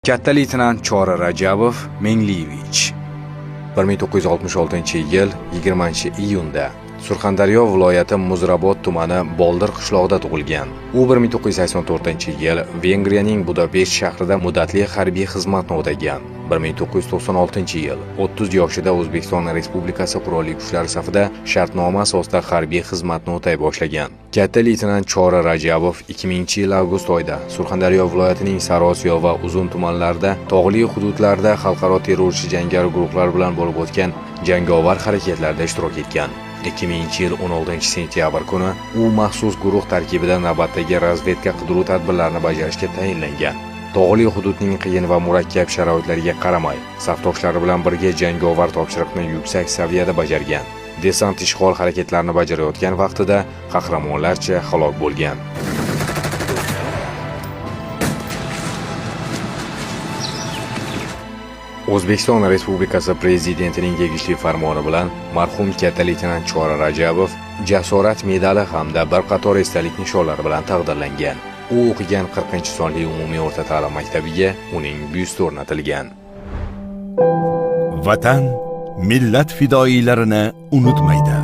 Katta leytenant Chora Rajabov Mengliyevich 1966-yil 20-iyunda Surxondaryo viloyati Muzrabot tumani Boldir qishlog'ida tug'ilgan. U 1984-yil Vengriyaning Budapesht shahrida muddatli harbiy xizmatni o'tagan. 1996-yil 30 yoshida O'zbekiston Respublikasi Qurolli Kuchlari safida shartnoma asosida harbiy xizmatni o'tay boshlagan. Katta leytenant Chora Rajabov 2000-yil avgust oyida Surxondaryo viloyatining Sariosiyo va Uzun tumanlarida tog'li hududlarda xalqaro terrorchi jangari guruhlar bilan bo'lib o'tgan jangovar harakatlarda ishtirok etgan. 2000-yil 16-sentyabr kuni u maxsus guruh tarkibida navbatdagi razvedka qidiruv tadbirlarini bajarishga tayinlangan. Tog'li hududning qiyin va murakkab sharoitlariga qaramay, safdoshlari bilan birga jangovar topshiriqni yuksak saviyada bajargan. Desant ishg'ol harakatlarini bajarayotgan vaqtida qahramonlarcha halok bo'lgan. O'zbekiston Respublikasi Prezidentining tegishli farmoni bilan marhum katta leytenant Chora Rajabov Jasorat medali hamda bir qator esdalik nishonlari bilan taqdirlangan. U o'qigan 40-sonli umumiy o'rta ta'lim maktabiga uning byusti o'rnatilgan. Vatan millat fidoyilarini unutmaydi.